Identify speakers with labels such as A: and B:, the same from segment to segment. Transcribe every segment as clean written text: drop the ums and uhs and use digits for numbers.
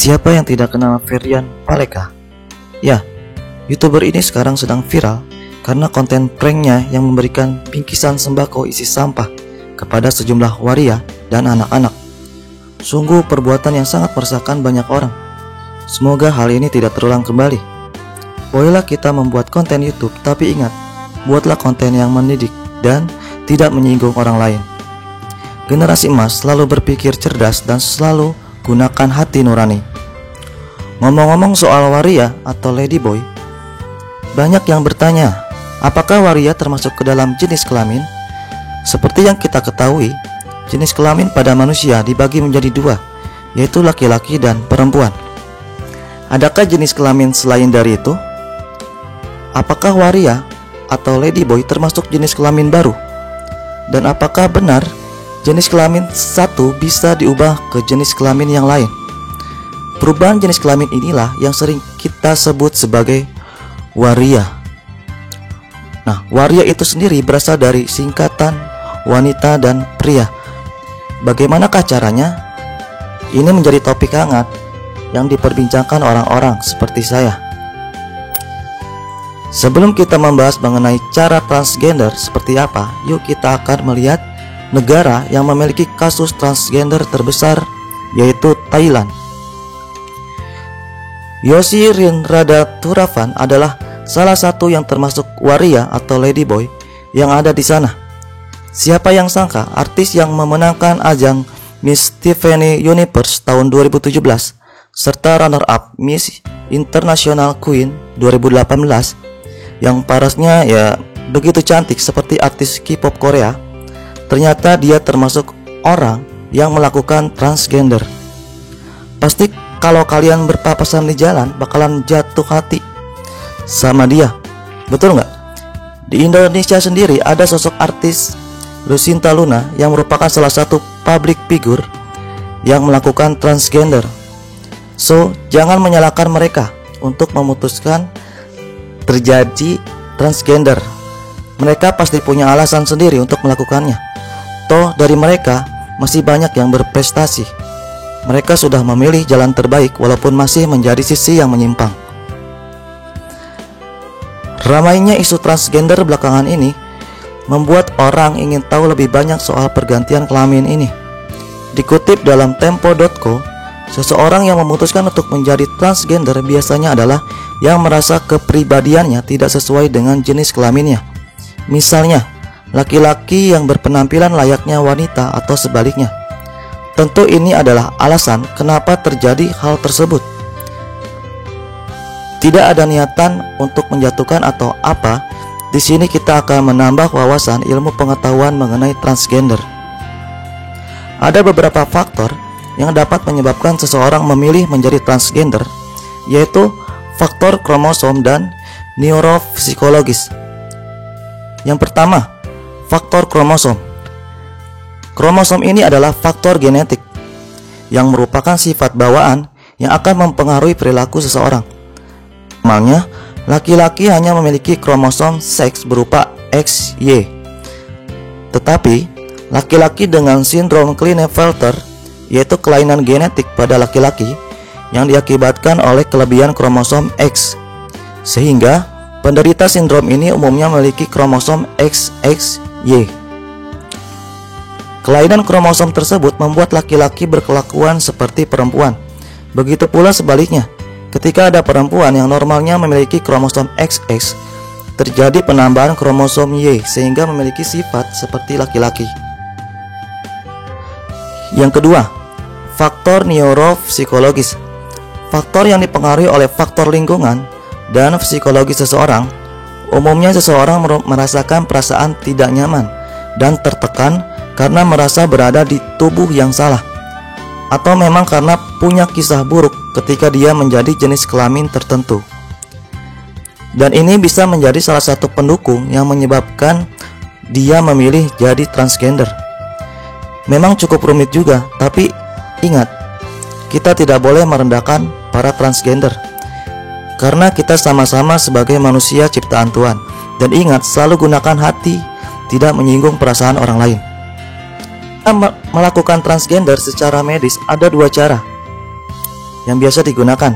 A: Siapa yang tidak kenal Ferdian Paleka? Ya, YouTuber ini sekarang sedang viral karena konten pranknya yang memberikan bingkisan sembako isi sampah kepada sejumlah waria dan anak-anak. Sungguh perbuatan yang sangat meresahkan banyak orang. Semoga hal ini tidak terulang kembali. Bolehlah kita membuat konten YouTube, tapi ingat, buatlah konten yang mendidik dan tidak menyinggung orang lain. Generasi emas selalu berpikir cerdas dan selalu gunakan hati nurani. Ngomong-ngomong soal waria atau ladyboy, banyak yang bertanya, apakah waria termasuk ke dalam jenis kelamin? Seperti yang kita ketahui, jenis kelamin pada manusia dibagi menjadi dua, yaitu laki-laki dan perempuan. Adakah jenis kelamin selain dari itu? Apakah waria atau ladyboy termasuk jenis kelamin baru? Dan apakah benar jenis kelamin satu bisa diubah ke jenis kelamin yang lain? Perubahan jenis kelamin inilah yang sering kita sebut sebagai waria. Nah, waria itu sendiri berasal dari singkatan wanita dan pria. Bagaimanakah caranya? Ini menjadi topik hangat yang diperbincangkan orang-orang seperti saya. Sebelum kita membahas mengenai cara transgender seperti apa, yuk kita akan melihat negara yang memiliki kasus transgender terbesar, yaitu Thailand. Yosi Rinradaturavan adalah salah satu yang termasuk waria atau ladyboy yang ada di sana. Siapa yang sangka artis yang memenangkan ajang Miss Tiffany Universe tahun 2017 serta runner-up Miss International Queen 2018 yang parasnya ya begitu cantik seperti artis K-pop Korea, ternyata dia termasuk orang yang melakukan transgender. Pasti kalau kalian berpapasan di jalan bakalan jatuh hati sama dia, betul nggak? Di Indonesia sendiri ada sosok artis Lucinta Luna yang merupakan salah satu public figure yang melakukan transgender. So, jangan menyalahkan mereka untuk memutuskan terjadi transgender. Mereka pasti punya alasan sendiri untuk melakukannya. Toh dari mereka masih banyak yang berprestasi. Mereka sudah memilih jalan terbaik walaupun masih menjadi sisi yang menyimpang. Ramainya isu transgender belakangan ini membuat orang ingin tahu lebih banyak soal pergantian kelamin ini. Dikutip dalam tempo.co, seseorang yang memutuskan untuk menjadi transgender biasanya adalah yang merasa kepribadiannya tidak sesuai dengan jenis kelaminnya. Misalnya, laki-laki yang berpenampilan layaknya wanita atau sebaliknya. Tentu ini adalah alasan kenapa terjadi hal tersebut. Tidak ada niatan untuk menjatuhkan atau apa. Di sini kita akan menambah wawasan ilmu pengetahuan mengenai transgender. Ada beberapa faktor yang dapat menyebabkan seseorang memilih menjadi transgender, yaitu faktor kromosom dan neurofisiologis. Yang pertama, faktor kromosom. Kromosom ini adalah faktor genetik yang merupakan sifat bawaan yang akan mempengaruhi perilaku seseorang. Normalnya, laki-laki hanya memiliki kromosom seks berupa XY. Tetapi, laki-laki dengan sindrom Klinefelter, yaitu kelainan genetik pada laki-laki yang diakibatkan oleh kelebihan kromosom X, sehingga penderita sindrom ini umumnya memiliki kromosom XXY. Kelainan kromosom tersebut membuat laki-laki berkelakuan seperti perempuan. Begitu pula sebaliknya, ketika ada perempuan yang normalnya memiliki kromosom XX, terjadi penambahan kromosom Y sehingga memiliki sifat seperti laki-laki. Yang kedua, faktor neurofisiologis. Faktor yang dipengaruhi oleh faktor lingkungan dan psikologi seseorang. Umumnya seseorang merasakan perasaan tidak nyaman dan tertekan karena merasa berada di tubuh yang salah, atau memang karena punya kisah buruk ketika dia menjadi jenis kelamin tertentu. Dan ini bisa menjadi salah satu pendukung yang menyebabkan dia memilih jadi transgender. Memang cukup rumit juga, tapi ingat, kita tidak boleh merendahkan para transgender, karena kita sama-sama sebagai manusia ciptaan Tuhan. Dan ingat, selalu gunakan hati, tidak menyinggung perasaan orang lain. Melakukan transgender secara medis ada dua cara. yang biasa digunakan.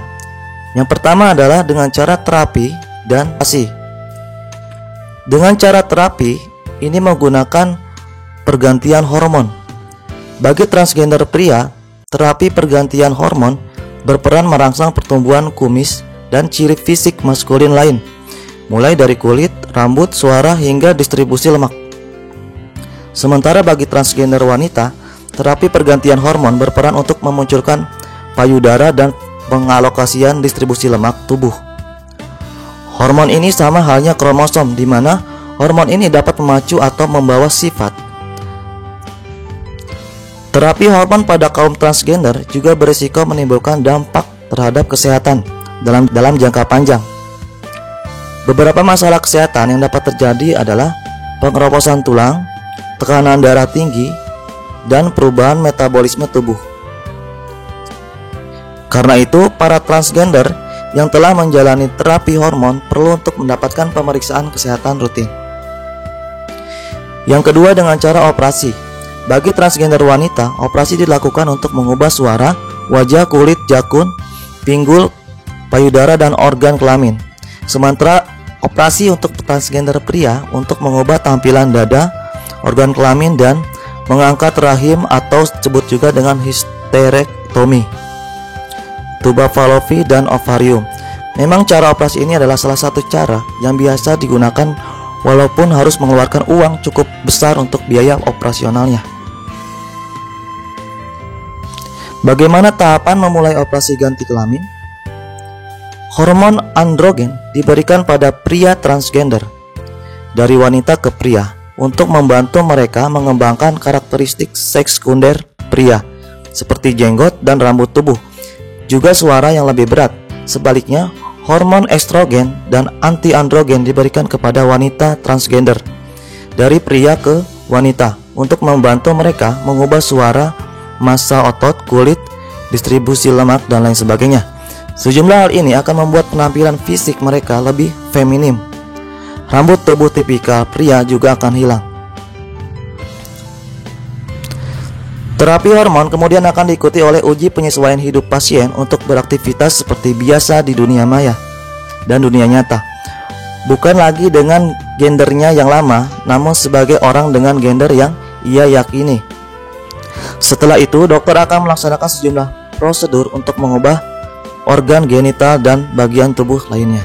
A: Yang pertama adalah dengan cara terapi dan operasi. Dengan cara terapi, ini menggunakan pergantian hormon. Bagi transgender pria, terapi pergantian hormon berperan merangsang pertumbuhan kumis dan ciri fisik maskulin lain, mulai dari kulit, rambut, suara, hingga distribusi lemak. Sementara bagi transgender wanita, terapi pergantian hormon berperan untuk memunculkan payudara dan pengalokasian distribusi lemak tubuh. Hormon ini sama halnya kromosom, di mana hormon ini dapat memacu atau membawa sifat. Terapi hormon pada kaum transgender juga berisiko menimbulkan dampak terhadap kesehatan dalam jangka panjang. Beberapa masalah kesehatan yang dapat terjadi adalah pengeroposan tulang, tekanan darah tinggi, dan perubahan metabolisme tubuh. Karena itu, para transgender yang telah menjalani terapi hormon perlu untuk mendapatkan pemeriksaan kesehatan rutin. Yang kedua, dengan cara operasi. Bagi transgender wanita, operasi dilakukan untuk mengubah suara, wajah, kulit, jakun, pinggul, payudara, dan organ kelamin. Sementara operasi untuk transgender pria untuk mengubah tampilan dada, organ kelamin, dan mengangkat rahim atau disebut juga dengan histerektomi, tuba falopi, dan ovarium. Memang cara operasi ini adalah salah satu cara yang biasa digunakan, walaupun harus mengeluarkan uang cukup besar untuk biaya operasionalnya. Bagaimana tahapan memulai operasi ganti kelamin? Hormon androgen diberikan pada pria transgender dari wanita ke pria untuk membantu mereka mengembangkan karakteristik seks sekunder pria seperti jenggot dan rambut tubuh, juga suara yang lebih berat. Sebaliknya, hormon estrogen dan anti-androgen diberikan kepada wanita transgender dari pria ke wanita untuk membantu mereka mengubah suara, massa otot, kulit, distribusi lemak, dan lain sebagainya. Sejumlah hal ini akan membuat penampilan fisik mereka lebih feminim. Rambut tubuh tipikal pria juga akan hilang. Terapi hormon kemudian akan diikuti oleh uji penyesuaian hidup pasien untuk beraktivitas seperti biasa di dunia maya dan dunia nyata. Bukan lagi dengan gendernya yang lama, namun sebagai orang dengan gender yang ia yakini. Setelah itu, dokter akan melaksanakan sejumlah prosedur untuk mengubah organ genital dan bagian tubuh lainnya.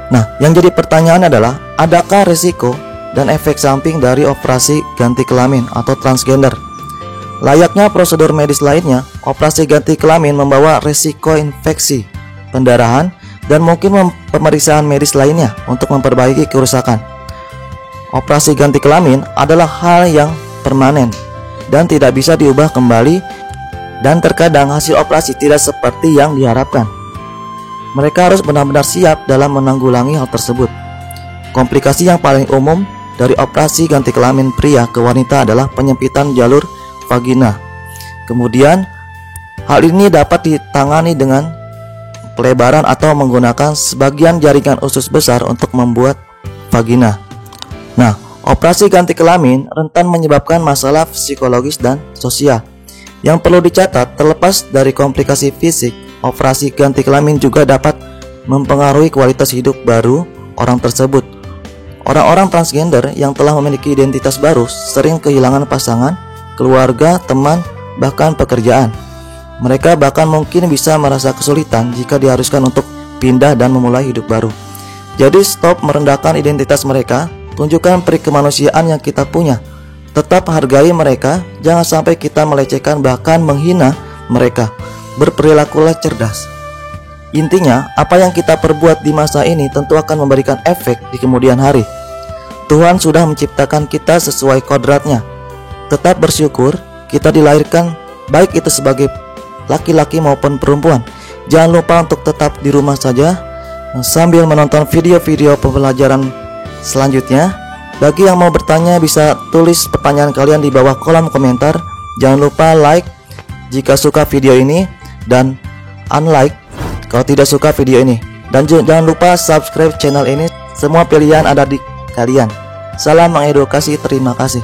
A: Nah, yang jadi pertanyaan adalah, adakah risiko dan efek samping dari operasi ganti kelamin atau transgender? Layaknya prosedur medis lainnya, operasi ganti kelamin membawa risiko infeksi, pendarahan, dan mungkin pemeriksaan medis lainnya untuk memperbaiki kerusakan. Operasi ganti kelamin adalah hal yang permanen dan tidak bisa diubah kembali, dan terkadang hasil operasi tidak seperti yang diharapkan. Mereka harus benar-benar siap dalam menanggulangi hal tersebut. Komplikasi yang paling umum dari operasi ganti kelamin pria ke wanita adalah penyempitan jalur vagina. Kemudian, hal ini dapat ditangani dengan pelebaran atau menggunakan sebagian jaringan usus besar untuk membuat vagina. Nah, operasi ganti kelamin rentan menyebabkan masalah psikologis dan sosial. Yang perlu dicatat, terlepas dari komplikasi fisik, operasi ganti kelamin juga dapat mempengaruhi kualitas hidup baru orang tersebut. Orang-orang transgender yang telah memiliki identitas baru sering kehilangan pasangan, keluarga, teman, bahkan pekerjaan. Mereka bahkan mungkin bisa merasa kesulitan jika diharuskan untuk pindah dan memulai hidup baru. Jadi stop merendahkan identitas mereka, tunjukkan peri kemanusiaan yang kita punya. Tetap hargai mereka, jangan sampai kita melecehkan bahkan menghina mereka. Berperilakulah cerdas. Intinya, apa yang kita perbuat di masa ini tentu akan memberikan efek di kemudian hari. Tuhan sudah menciptakan kita sesuai kodratnya. Tetap bersyukur kita dilahirkan, baik itu sebagai laki-laki maupun perempuan. Jangan lupa untuk tetap di rumah saja sambil menonton video-video pembelajaran selanjutnya. Bagi yang mau bertanya, bisa tulis pertanyaan kalian di bawah kolom komentar. Jangan lupa like jika suka video ini dan unlike kalau tidak suka video ini. Dan jangan lupa subscribe channel ini. Semua pilihan ada di kalian. Salam mengedukasi, terima kasih.